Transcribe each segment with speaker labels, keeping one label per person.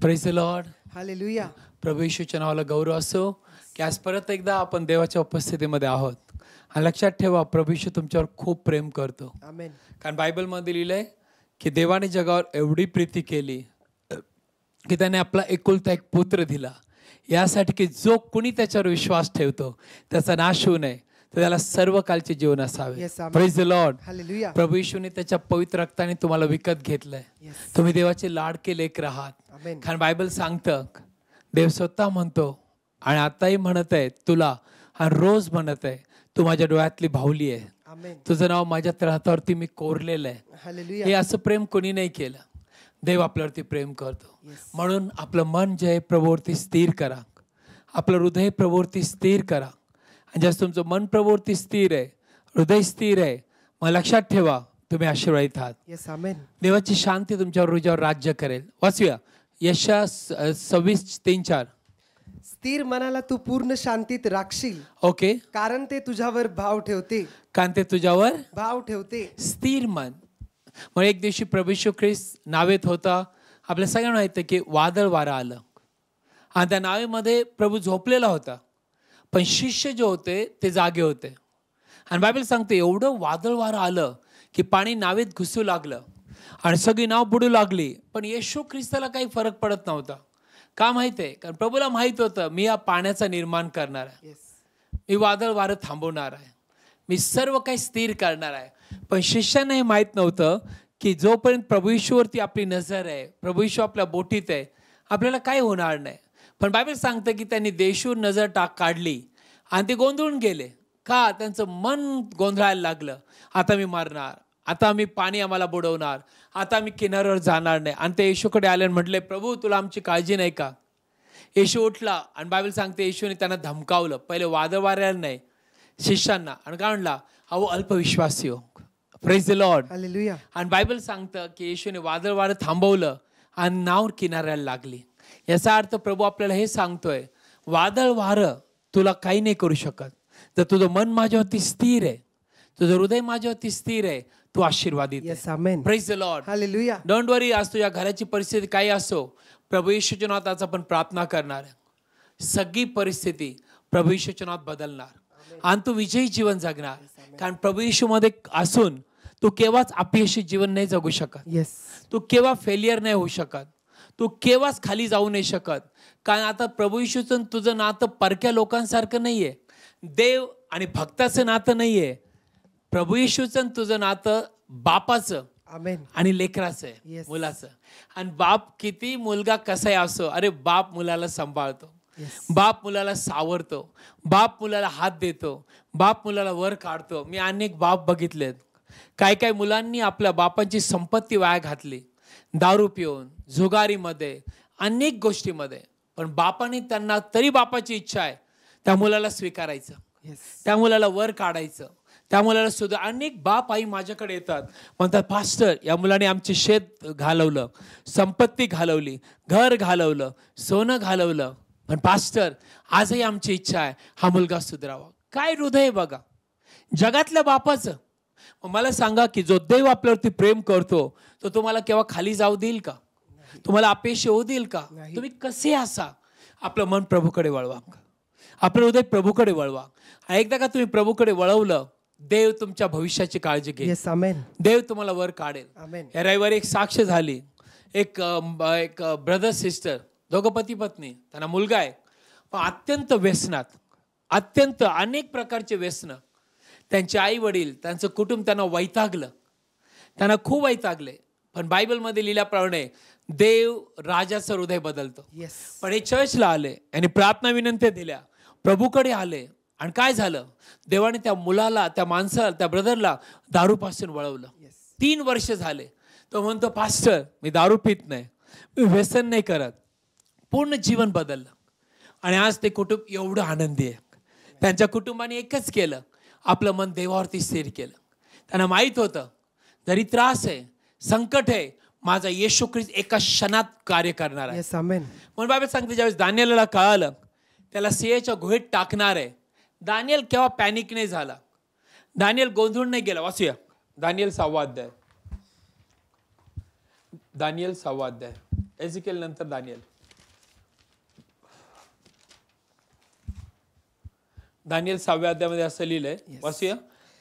Speaker 1: Praise the Lord.
Speaker 2: Hallelujah.
Speaker 1: प्रभू येशूच्या नावाला गौरव असो की आज परत एकदा आपण देवाच्या उपस्थितीमध्ये आहोत. आणि लक्षात ठेवा, प्रभू येशू तुमच्यावर खूप प्रेम करतो.
Speaker 2: आमेन.
Speaker 1: कारण बायबलमध्ये लिहिलंय की देवाने जगावर एवढी प्रीती केली की त्याने आपला एकुलता एक पुत्र दिला, यासाठी की जो कुणी त्याच्यावर विश्वास ठेवतो त्याचा नाश होऊ नये, तर त्याला सर्व कालचे जीवन असावे.
Speaker 2: Yes, amen.
Speaker 1: Praise the Lord.
Speaker 2: Hallelujah.
Speaker 1: प्रभू येशूने त्याच्या पवित्र रक्ताने तुम्हाला विकत घेतलंय.
Speaker 2: Yes.
Speaker 1: तुम्ही देवाचे लाडके लेकरं आहात.
Speaker 2: आमेन.
Speaker 1: कारण बायबल सांगतं, देव स्वतः म्हणतो आणि आताही म्हणत आहे तुला, आणि रोज म्हणत आहे, तू माझ्या डोळ्यातली भावली आहे,
Speaker 2: आमेन.
Speaker 1: तुझं नाव माझ्या तळहातावरती मी कोरलेलं आहे.
Speaker 2: हालेलुया.
Speaker 1: हे असं प्रेम कोणी नाही केलं. देव आपल्यावरती प्रेम करतो.
Speaker 2: Yes.
Speaker 1: म्हणून आपलं मन जे आहे प्रभूवरती स्थिर करा, आपलं हृदय प्रभूवरती स्थिर करा. आणि जसं तुमचं मन प्रभूवरती स्थिर आहे, हृदय स्थिर आहे, मग लक्षात ठेवा तुम्ही आशीर्वादित आहात.
Speaker 2: येस, आमेन.
Speaker 1: देवाची शांती तुमच्यावर हृदयावर राज्य करेल. वाचूया यशा 26:3-4.
Speaker 2: स्थिर मनाला तू पूर्ण शांतीत राखशील,
Speaker 1: ओके.
Speaker 2: कारण ते तुझ्यावर भाव ठेवते.
Speaker 1: कारण ते तुझ्यावर
Speaker 2: भाव ठेवते.
Speaker 1: स्थिर मन. मग एक दिवशी प्रभू येशू ख्रिस्त नावेत होता. आपल्या सगळ्यांना माहिती आहे की वादळ वारं आलं आणि त्या नावेमध्ये प्रभू झोपलेला होता, पण शिष्य जे होते ते जागे होते. आणि बायबल सांगते एवढं वादळ वारं आलं की पाणी नावेत घुसू लागलं आणि सगळी नाव बुडू लागली. पण येशू ख्रिस्ताला काही फरक पडत नव्हता. का माहिती आहे? कारण प्रभूला माहित होतं मी या पाण्याचा निर्माण करणार आहे,
Speaker 2: येस.
Speaker 1: मी वादळ वारं थांबवणार आहे, मी सर्व काही स्थिर करणार आहे. पण शिष्यांना हे माहीत नव्हतं की जोपर्यंत प्रभू येशूवरती आपली नजर आहे, प्रभू येशू आपल्या बोटीत आहे, आपल्याला काही होणार नाही. पण बायबल सांगतं की त्यांनी देशूर नजर काढली आणि ते गोंधळून गेले. का? त्यांचं मन गोंधळायला लागलं. आता मी मरणार, आता आम्ही पाणी आम्हाला बुडवणार, आता आम्ही किनाऱ्यावर जाणार नाही. आणि ते येशूकडे आले आणि म्हटले, प्रभू तुला आमची काळजी नाही का? येशू उठला आणि बायबल सांगते येशूने त्यांना धमकावलं. पहिले वादळ वाऱ्याला नाही, शिष्यांना. आणि काय म्हणला? अहो अल्पविश्वासी हो. Praise the Lord.
Speaker 2: हालेलुया.
Speaker 1: आणि बायबल सांगतं की येशूने वादळ वारं थांबवलं आणि नाव किनाऱ्याला लागली. याचा अर्थ प्रभू आपल्याला हे सांगतोय, वादळ वारं तुला काही नाही करू शकत. जर तुझं मन माझ्यावरती स्थिर आहे, तुझं हृदय माझ्यावरती स्थिर आहे, तू आशीर्वादित आहे.
Speaker 2: Yes, amen.
Speaker 1: Praise the Lord.
Speaker 2: Hallelujah.
Speaker 1: Don't worry. आज तुझ्या घराची परिस्थिती काही असो, प्रभू येशूच्या नावात आज आपण प्रार्थना करणार आहे. सगळी परिस्थिती प्रभू येशूच्या नावात बदलणार आणि तू विजयी जीवन जगणार. कारण प्रभू येशूमध्ये असून तू केव्हाच अपयशी जीवन नाही जगू शकत.
Speaker 2: येस.
Speaker 1: तू केव्हा फेलियर नाही होऊ शकत. तू केव्हाच खाली जाऊ नाही शकत. कारण आता प्रभू येशूचं तुझं नातं परक्या लोकांसारखं नाहीये, देव आणि भक्ताचं नातं नाहीये. प्रभू येशूचं तुझं नातं बापाचं
Speaker 2: आमेन.
Speaker 1: आणि लेकराचं आहे,
Speaker 2: Yes.
Speaker 1: मुलाचं. आणि बाप किती मुलगा कसाही असो, अरे बाप मुलाला सांभाळतो,
Speaker 2: Yes.
Speaker 1: बाप मुलाला सावरतो, बाप मुलाला हात देतो, बाप मुलाला वर काढतो. मी अनेक बाप बघितलेत. काय काय मुलांनी आपल्या बापांची संपत्ती वाया घातली, दारू पिऊन, जुगारीमध्ये, अनेक गोष्टीमध्ये. पण बापाने त्यांना, तरी बापाची इच्छा आहे त्या मुलाला स्वीकारायचं,
Speaker 2: येस.
Speaker 1: त्या मुलाला वर काढायचं, त्या मुलाला सुद्धा. अनेक बाप आई माझ्याकडे येतात, म्हणतात पास्टर या मुलाने आमचे शेत घालवलं, संपत्ती घालवली, घर घालवलं, सोनं घालवलं, पण पास्टर आजही आमची इच्छा आहे हा मुलगा सुधारावा. काय हृदय बघा जगातल्या बापाचं. मला सांगा की जो देव आपल्यावरती प्रेम करतो तो तुम्हाला केव्हा खाली जाऊ देईल का? तुम्हाला अपयश होऊ देईल का? तुम्ही कसे असा, आपलं मन प्रभूकडे वळवा, आपलं हृदय प्रभूकडे वळवा. एकदा का तुम्ही प्रभूकडे वळवलं, देव तुमच्या भविष्याची काळजी घेईल.
Speaker 2: येस, आमेन.
Speaker 1: देव तुम्हाला वर काढेल.
Speaker 2: आमेन.
Speaker 1: या रविवारी एक साक्ष झाली. एक ब्रदर सिस्टर, दोघं पती पत्नी, त्यांना मुलगा आहे, पण अत्यंत व्यसनात, अत्यंत अनेक प्रकारचे व्यसन. त्यांचे आई वडील, त्यांचं कुटुंब त्यांना वैतागलं, त्यांना खूप वैतागले. पण बायबलमध्ये लिहिल्याप्रमाणे देव राजाचं हृदय बदलतो.
Speaker 2: येस.
Speaker 1: पण हे चर्चला आले आणि प्रार्थना विनंत्या दिल्या, प्रभूकडे आले, आणि काय झालं? देवाने त्या मुलाला, त्या माणसाला, त्या ब्रदरला दारूपासून वळवलं. 3 वर्ष झाले. तो म्हणतो पास्टर मी दारू पित नाही, मी व्यसन नाही करत. पूर्ण जीवन बदललं आणि आज ते कुटुंब एवढं आनंदी आहे. त्यांच्या कुटुंबाने एकच केलं, आपलं मन देवावरती स्थिर केलं. त्यांना माहीत होतं जरी त्रास आहे, संकट आहे, माझा येशू ख्रिस्त एका क्षणात कार्य करणार आहे.
Speaker 2: येस, आमेन.
Speaker 1: म्हणून बायबल सांगते ज्यावेळेस दानिएलला कळालं त्याला सिंहाच्या गुहेत टाकणार आहे, दानिएल केव्हा पॅनिक नाही झाला, दानिएल गोंधळून नाही गेला. वाचूया दानिएल 6वा अध्याय, दानिएल 6वा अध्याय, एजिकेल नंतर दानिएल. दानिएल 6व्या अध्यायामध्ये असं लिहिलंय, वाचूया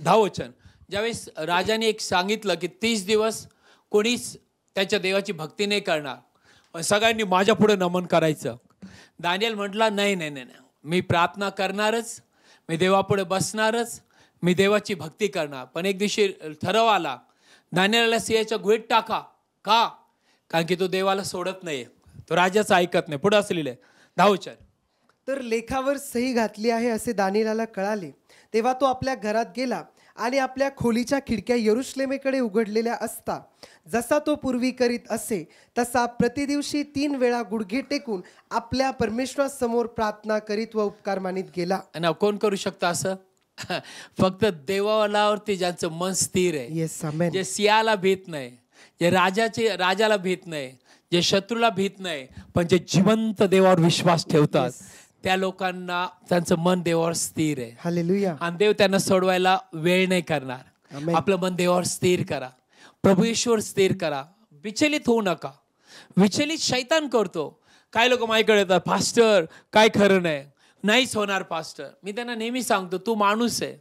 Speaker 1: 10 वचन. ज्यावेळेस राजाने एक सांगितलं की 30 दिवस कोणीच त्याच्या देवाची भक्ती नाही करणार, पण सगळ्यांनी माझ्या पुढे नमन करायचं. दानिएल म्हटला नाही नाही नाही, मी प्रार्थना करणारच, मी देवापुढे बसणारच, मी देवाची भक्ती करणार. पण एक दिवशी ठराव आला, दानिएलला सिंहाच्या गुहेत टाका. का? कारण की तो देवाला सोडत नाही, तो राजाचं ऐकत नाही. पुढे असं लिहिलंय 10 वचन.
Speaker 2: तर लेखावर सही घातली आहे असे दानिएलाला कळाले. तेव्हा तो आपल्या घरात गेला आणि आपल्या खोलीच्या खिडक्या यरुशलेमेकडे उघडलेल्या असता जसा तो पूर्वी करीत असे तसा प्रतिदिवशी 3 वेळा गुडघे टेकून आपल्या परमेश्वरासमोर प्रार्थना करीत व उपकार मानित गेला.
Speaker 1: आणि कोण करू शकतं असं? फक्त देवावरती ज्यांचं मन स्थिर आहे,
Speaker 2: येस आमेन.
Speaker 1: जे सिंहाला भीत नाही, जे राजाला भीत नाही, जे शत्रूला भीत नाही, पण जे जिवंत देवावर विश्वास ठेवतात, त्या लोकांना त्यांचं मन देवावर स्थिर आहे.
Speaker 2: हालेलुया.
Speaker 1: आणि देव त्यांना सोडवायला वेळ नाही करणार.
Speaker 2: आमेन.
Speaker 1: आपलं मन देवावर स्थिर करा, प्रभू येशूवर स्थिर करा, विचलित होऊ नका. विचलित शैतान करतो. काय लोक माझ्याकडे येतात, पास्टर काय खरं नाही, नाहीच होणार पास्टर. मी त्यांना नेहमी सांगतो, तू माणूस आहे,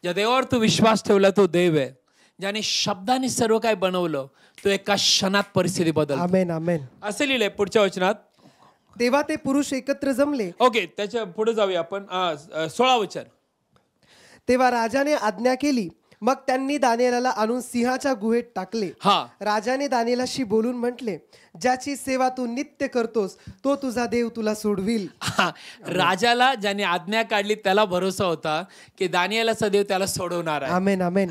Speaker 1: ज्या देवावर तू विश्वास ठेवला तो देव आहे, ज्याने शब्दाने सर्व काय बनवलं, तो एका क्षणात परिस्थिती बदलतो.
Speaker 2: आमेन आमेन.
Speaker 1: असं लिहिलंय पुढच्या वचनात.
Speaker 2: तेव्हा ते पुरुष एकत्र जमले.
Speaker 1: ओके, त्याच्या पुढे जाऊया आपण. 16 वचन.
Speaker 2: तेव्हा राजाने आज्ञा केली, मग त्यांनी दानिएलाला आणून सिंहाच्या गुहेत टाकले.
Speaker 1: हा,
Speaker 2: राजाने दानिएलाशी बोलून म्हटले, ज्याची सेवा तू नित्य करतोस तो तुझा देव तुला सोडविल.
Speaker 1: राजाला ज्याने आज्ञा काढली त्याला भरोसा होता की दानिएलाचा देव त्याला सोडवणार आहे.
Speaker 2: Amen amen.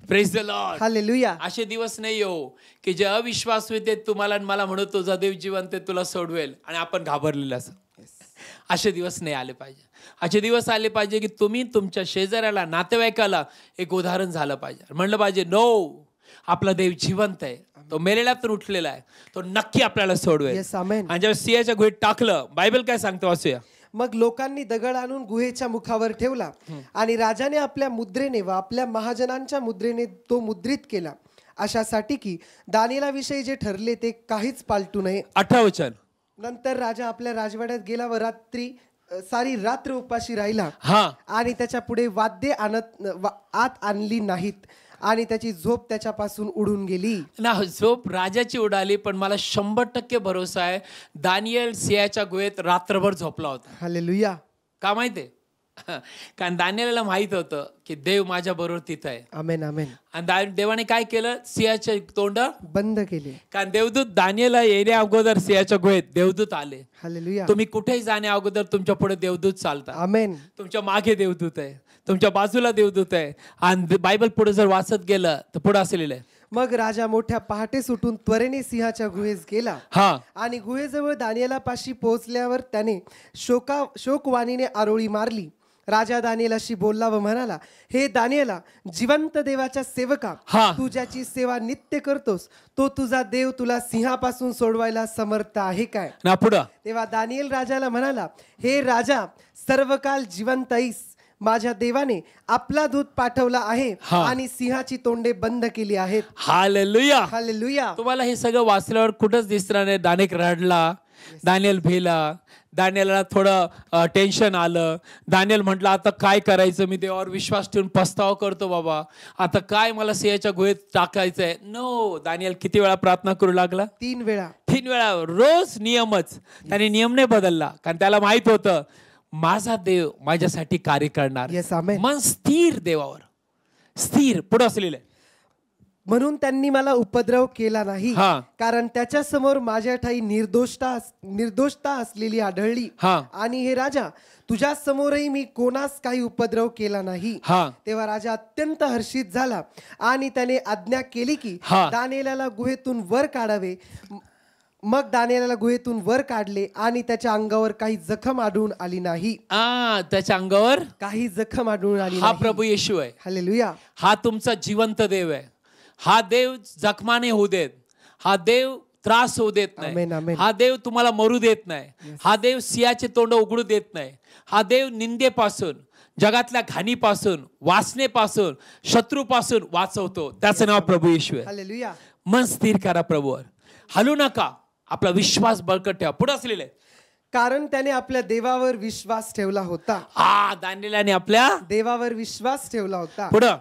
Speaker 1: Praise the Lord.
Speaker 2: Hallelujah.
Speaker 1: असे दिवस नाही हो की जे अविश्वास होते तुम्हाला आणि मला म्हणत तुझा देव जिवंत आहे, तुला सोडवेल, आणि आपण घाबरलेलं असं. असे दिवस नाही आले पाहिजे. असे दिवस आले पाहिजे की तुम्ही तुमच्या शेजाऱ्याला, नातेवाईकाला एक उदाहरण झालं पाहिजे, म्हणलं पाहिजे नो, आपला देव जिवंत आहे, तो मेलेल्यातून उठलेला आहे, तो नक्की आपल्याला सोडवेल.
Speaker 2: येस आमेन.
Speaker 1: आणि जेव्हा सिंहाच्या गुहेत टाकलं, बायबल काय सांगतो वाचूया.
Speaker 2: मग लोकांनी दगड आणून गुहेच्या मुखावर ठेवला आणि राजाने आपल्या मुद्रेने व आपल्या महाजनांच्या मुद्रेने तो मुद्रित केला, अशासाठी की दानिएलाविषयी जे ठरले ते काहीच पालटू नये.
Speaker 1: 18 वचन.
Speaker 2: नंतर राजा आपल्या राजवाड्यात गेला व सारी रात्र उपाशी राहिला.
Speaker 1: हा,
Speaker 2: आणि त्याच्या पुढे वाद्ये आत आणली नाहीत आणि त्याची झोप त्याच्यापासून उडून गेली.
Speaker 1: ना, झोप राजाची उडाली, पण मला 100% भरोसा आहे दानिएल सिंहाच्या गुहेत रात्रभर झोपला होता.
Speaker 2: हालेलुया.
Speaker 1: का माहितीये? कारण दानिएलला माहित होतं की देव माझ्या बरोबर तिथं आहे.
Speaker 2: आमेन आमेन.
Speaker 1: आणि देवाने काय केलं, सिंहाचे तोंड
Speaker 2: बंद केले.
Speaker 1: कारण देवदूत दानिएलला येण्या अगोदर सिंहाच्या गुहेत देवदूत आले.
Speaker 2: हालेलुया.
Speaker 1: तुम्ही कुठेही जाण्या अगोदर तुमच्या पुढे देवदूत चालतात.
Speaker 2: आमेन.
Speaker 1: तुमच्या मागे देवदूत आहे, तुमच्या बाजूला देवदूत आहे. आणि बायबल पुढे जर वाचत गेलं तर पुढे असं लिहिलंय,
Speaker 2: मग राजा मोठ्या पहाटे सुटून त्वरेने सिंहाच्या गुहेस गेला.
Speaker 1: हा,
Speaker 2: आणि गुहेजवळ दानिएलापाशी पोहोचल्यावर त्याने शोकवाणीने आरोळी मारली. राजा दानिएलाशी बोलला व म्हणाला, हे दानिएला, जिवंत देवाच्या सेवका,
Speaker 1: हा,
Speaker 2: तू ज्याची सेवा नित्य करतोस तो तुझा देव तुला सिंहापासून सोडवायला समर्थ आहे काय?
Speaker 1: ना पुढं.
Speaker 2: तेव्हा दानिएल राजाला म्हणाला, हे राजा, सर्व काल जिवंत ऐस, माझ्या देवाने आपला दूत पाठवला आहे आणि सिंहाची तोंडे बंद केली आहेत.
Speaker 1: हालेलुया.
Speaker 2: हालेलुया.
Speaker 1: तुम्हाला हे सगळं वाचल्यावर कुठंच दिसणार नाही दानिएल रडला, दानिएल भिला, दानिएलला थोडं टेन्शन आलं. दानिएल म्हटलं, आता काय करायचं, मी देवावर विश्वास ठेवून पस्तावा करतो बाबा, आता काय मला सिंहाच्या गुहेत टाकायचंय. नो, दानिएल किती वेळा प्रार्थना करू लागला?
Speaker 2: 3 वेळा.
Speaker 1: 3 वेळा रोज. नियमच. त्याने नियम नाही बदलला, कारण त्याला माहित होतं माझा देव माझ्यासाठी कार्य करणार.
Speaker 2: येस आमेन.
Speaker 1: मन स्थिर, देवावर स्थिर. पुढे असलेलं
Speaker 2: म्हणून त्यांनी मला उपद्रव केला नाही, कारण त्याच्या समोर माझ्या ठाई निर्दोषता असलेली आढळली. आणि हे राजा, तुझ्या समोरही मी कोणास काही उपद्रव केला नाही. तेव्हा राजा अत्यंत हर्षित झाला आणि त्याने आज्ञा केली की दानिएलाला गुहेतून वर काढावे. मग दानिएलाला गुहेतून वर काढले आणि त्याच्या अंगावर काही जखम आढळून आली नाही.
Speaker 1: त्याच्या अंगावर
Speaker 2: काही जखम आढळून आली.
Speaker 1: हा प्रभू येशू आहे.
Speaker 2: हालेलुया.
Speaker 1: हा तुमचा जिवंत देव आहे. हा देव जखमाने होऊ देत, हा देव त्रास होऊ देत नाही, हा देव तुम्हाला मरू देत नाही, हा देव सिंहाचे तोंड उघडू देत नाही, हा देव निंदेपासून, जगातल्या घाणीपासून, वासनेपासून, शत्रूपासून वाचवतो. त्याचं नाव प्रभू येशू आहे.
Speaker 2: हालेलुया.
Speaker 1: मन स्थिर करा प्रभूवर, हलू नका, आपला विश्वास बळकट ठेवा. पुढे असलेले
Speaker 2: कारण त्याने आपल्या देवावर विश्वास ठेवला होता.
Speaker 1: दानिएलाने आपल्या
Speaker 2: देवावर विश्वास ठेवला होता.
Speaker 1: पुढं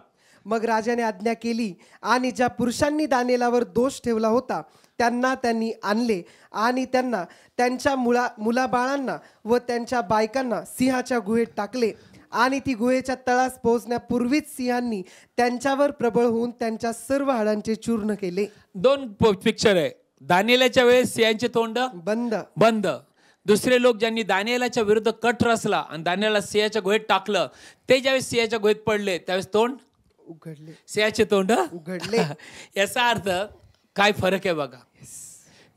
Speaker 2: मग राजाने आज्ञा केली आणि ज्या पुरुषांनी दानिएलावर दोष ठेवला होता त्यांना त्यांनी आणले आणि त्यांना त्यांच्या मुलाबाळांना व त्यांच्या बायकांना सिंहाच्या गुहेत टाकले. आणि ती गुहेच्या तळास पोहोचण्यापूर्वीच सिंहांनी त्यांच्यावर प्रबळ होऊन त्यांच्या सर्व हाडांचे चूर्ण केले.
Speaker 1: 2 पिक्चर आहे. दानिएलाच्या वेळेस सिंहांचे तोंड बंद. दुसरे लोक ज्यांनी दानिएलाच्या विरुद्ध कट रचला आणि दानिएला सिंहाच्या गुहेत टाकलं, ते ज्यावेळेस सिंहाच्या गुहेत पडले त्यावेळेस तोंड
Speaker 2: उघडले,
Speaker 1: सिंहाचे तोंड
Speaker 2: उघडले.
Speaker 1: याचा अर्थ काय फरक आहे बघा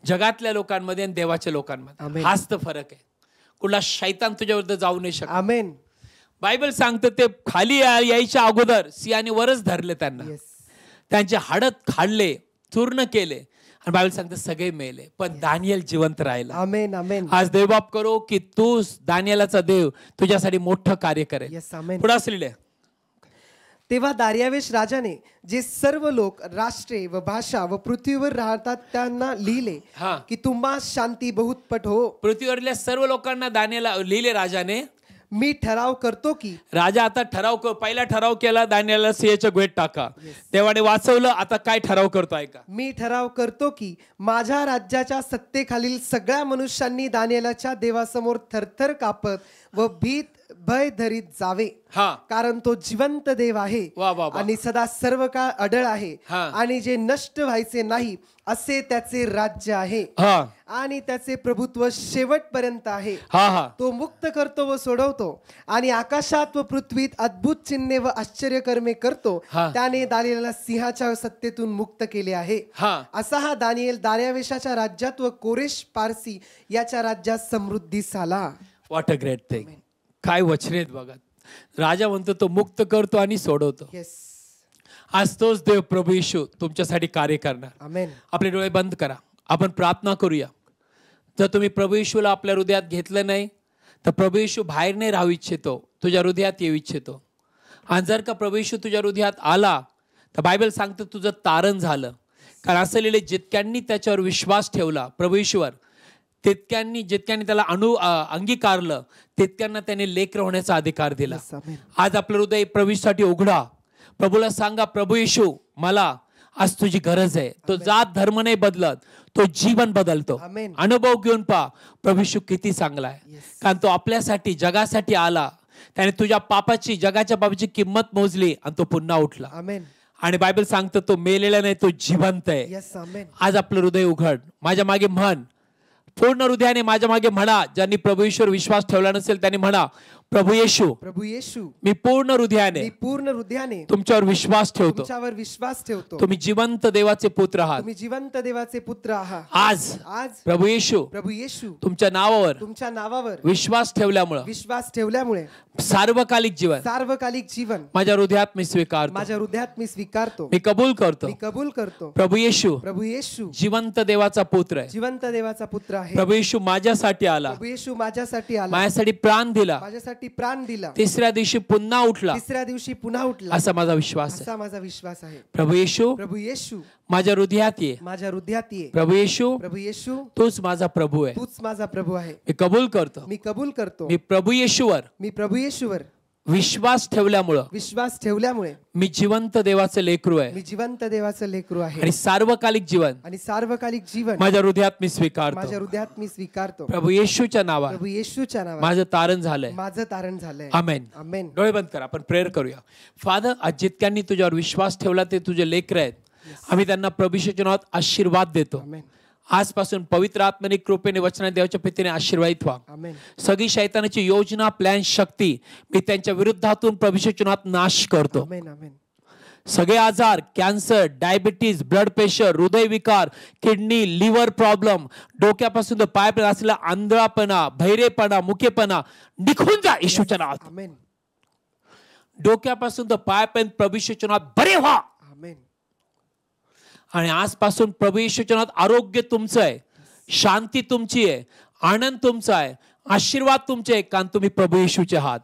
Speaker 1: जगातल्या लोकांमध्ये आणि देवाच्या लोकांमध्ये. हाच तर फरक आहे. कुठला शैतान तुझ्या विरुद्ध जाऊ नाही शकत.
Speaker 2: आमेन.
Speaker 1: बायबल सांगतं ते खाली यायच्या अगोदर सिंहाने वरच धरले त्यांना, त्यांचे हाडत खाल्ले, चूर्ण केले आणि बायबल सांगतं सगळे मेले पण दानिएल जिवंत राहिला.
Speaker 2: आमेन आमेन.
Speaker 1: आज देवबाप करो की तू दानिएलाचा देव तुझ्यासाठी मोठं कार्य करेल. पुढे असलेले
Speaker 2: तेव्हा दारियावेश राजाने जे सर्व लोक, राष्ट्रे व भाषा व पृथ्वीवर राहतात त्यांना लिहिले की तुम्हा शांती बहुतपट हो.
Speaker 1: पृथ्वीवरल्या सर्व लोकांना दानिएला लिहिले राजाने,
Speaker 2: मी ठराव करतो की.
Speaker 1: राजा आता पहिला ठराव केला दानिएला सिंहाच्या गुहेत टाका. देवाने वाचवलं. आता काय ठराव करतो ऐका.
Speaker 2: मी ठराव करतो की माझ्या राज्याच्या सत्तेखालील सगळ्या मनुष्यांनी दानिएलाच्या देवासमोर थरथर कापत व भय धरीत जावे. कारण तो जिवंत देव आहे आणि सदा सर्व काळ अडळ आहे आणि जे नष्ट व्हायचे नाही असे त्याचे राज्य आहे आणि त्याचे प्रभुत्व शेवटपर्यंत आहे. तो मुक्त करतो व सोडवतो आणि आकाशात व पृथ्वीत अद्भुत चिन्हे व आश्चर्यकर्मे करतो. त्याने दानिएलला सिंहाच्या सत्तेतून मुक्त केले आहे. असा हा दानिएल दार्यावेशाच्या राज्यात व कोरेश पारसी याच्या राज्यात समृद्धीस आला.
Speaker 1: What a great thing. काय वचने आहेत बघा. राजा म्हणतो तो मुक्त करतो आणि सोडवतो. आज तोच देव प्रभू येशू तुमच्यासाठी कार्य करणार.
Speaker 2: आमेन.
Speaker 1: आपले डोळे बंद करा. आपण प्रार्थना करूया. जर तुम्ही प्रभू येशूला आपल्या हृदयात घेतलं नाही तर प्रभू येशू बाहेर नाही राहू इच्छितो, तुझ्या हृदयात येऊ इच्छितो. आणि जर का प्रभू येशू तुझ्या हृदयात आला तर बायबल सांगतं तुझं तारण झालं. कारण असं लिहिले जितक्यांनी त्याच्यावर विश्वास ठेवला प्रभू येशूवर जितक्यांनी त्याला अंगीकारलं तितक्यांना त्याने लेकरं होण्याचा अधिकार दिला. आज आपलं हृदय प्रभूसाठी उघडा. प्रभूला सांगा प्रभू येशू मला आज तुझी गरज आहे. तो जात धर्म नाही बदलत, तो जीवन बदलतो. अनुभव घेऊन पहा प्रभू येशू किती चांगला आहे. कारण तो आपल्यासाठी जगासाठी आला. त्याने तुझ्या पापाची जगाच्या पापाची किंमत मोजली आणि तो पुन्हा उठला. आणि बायबल सांगतं तो मेलेला नाही, तो जिवंत आहे. आज आपलं हृदय उघड. माझ्या मागे म्हण, पूर्ण हृदयाने माझ्या मागे म्हणा. ज्यांनी प्रभू येशूवर विश्वास ठेवला नसेल त्यांनी म्हणा प्रभू येशू मी पूर्ण हृदयाने तुमच्यावर विश्वास ठेवतो. तुम्ही जिवंत देवाचे पुत्र आहात. आज प्रभू येशू तुमच्या नावावर विश्वास ठेवल्यामुळे सार्वकालिक जीवन माझ्या हृदयात मी स्वीकारतो. मी कबूल करतो. प्रभू येशू जिवंत देवाचा पुत्र आहे. प्रभू येशू माझ्यासाठी आला. माझ्यासाठी प्राण दिला. तिसऱ्या दिवशी पुन्हा उठला. असा माझा विश्वास आहे. प्रभू येशू माझ्या हृदयात ये. प्रभू येशू तूच माझा प्रभू आहे. मी कबूल करतो. मी प्रभू येशूवर विश्वास ठेवल्यामुळे मी जिवंत देवाचे लेकरू आहे. आणि सार्वकालिक जीवन माझ्या हृदयात मी स्वीकारतो. प्रभू येशूच्या नावात माझं तारण झालंय. आमेन. डोळे बंद करा. आपण प्रेयर करूया. फादर, आज जितक्यांनी तुझ्यावर विश्वास ठेवला ते तुझे लेकर आहेत. आम्ही त्यांना प्रभू येशूच्या नावात आशीर्वाद देतो. आजपासून पवित्र आत्म्याने कृपेने वचनाने देवाच्या प्रीतीने आशीर्वादित व्हा. सगळी शैतानाची योजना प्लॅन शक्ती मी त्यांच्या विरुद्धातून प्रभू येशूच्या नावात नाश करतो. सगळे आजार, कॅन्सर, डायबिटीज, ब्लड प्रेशर, हृदयविकार, किडनी, लिव्हर प्रॉब्लेम, डोक्यापासून पायापर्यंत असलेला आंधळापणा, बहिरेपणा, मुकेपणा निघून जा येशूच्या नावात. डोक्यापासून पायापर्यंत प्रभू येशूच्या नावात बरे व्हा. आणि आजपासून प्रभू येशूच्या नावात आरोग्य तुमचं आहे, शांती तुमची आहे, आनंद तुमचा आहे, आशीर्वाद तुमचे आहे, कारण तुम्ही प्रभू येशूचे आहात.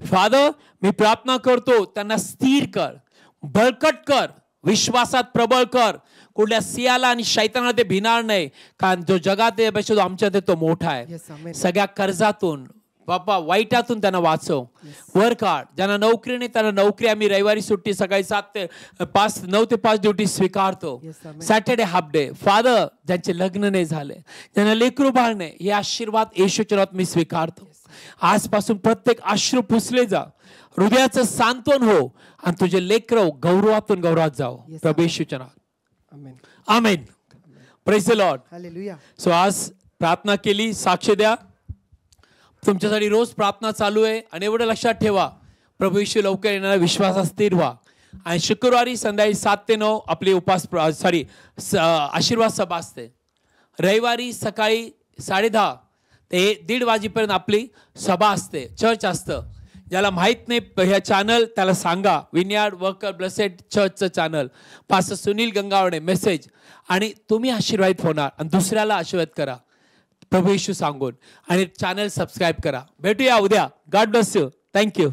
Speaker 1: फादर, मी प्रार्थना करतो त्यांना स्थिर कर, बळकट कर, विश्वासात प्रबळ कर. कुठल्या सियाला आणि शैतानाला ते भिणार नाही, कारण जो जगात आहे त्यापेक्षा जो आमच्यात आहे तो मोठा आहे.
Speaker 2: Yes, amen.
Speaker 1: सगळ्या कर्जातून बाप्पा वाईटातून त्यांना वाचव. Work hard. ज्यांना नोकरी नाही त्यांना नोकरी. आम्ही रविवारी सुट्टी सकाळी 9 ते 5 ड्युटी स्वीकारतो.
Speaker 2: Yes, amen.
Speaker 1: Saturday half day. Father ज्यांचे लग्न नाही झाले, ज्यांना लेकरू बाळ नाही, हे आशीर्वाद येशूच्या नावात मी स्वीकारतो. आजपासून प्रत्येक अश्रू पुसले जा, हृदयाचं सांत्वन हो आणि तुझे लेकरं गौरवातून गौरवात जाओ. प्रभू येशूच्या नावात
Speaker 2: amen.
Speaker 1: Amen. Praise the Lord.
Speaker 2: Hallelujah.
Speaker 1: So आज प्रार्थना केली, साक्ष द्या. तुमच्यासाठी रोज प्रार्थना चालू आहे आणि एवढं लक्षात ठेवा, प्रभू येशू लवकर येणारा विश्वासात स्थिर व्हा. आणि शुक्रवारी संध्याकाळी 7 ते 9 आपली आशीर्वाद सभा असते. रविवारी सकाळी 10:30 ते 1:30 वाजेपर्यंत आपली सभा असते, चर्च असतं. ज्याला माहीत नाही ह्या चॅनल त्याला सांगा, विनयार्ड वर्कर ब्लेसेड चर्चचं channel, pastor Sunil Gangawane message, आणि तुम्ही आशीर्वादित होणार आणि दुसऱ्याला आशीर्वाद करा प्रभू येशू सांगून. आणि चॅनल सबस्क्राईब करा. भेटूया उद्या. God bless you. थँक्यू.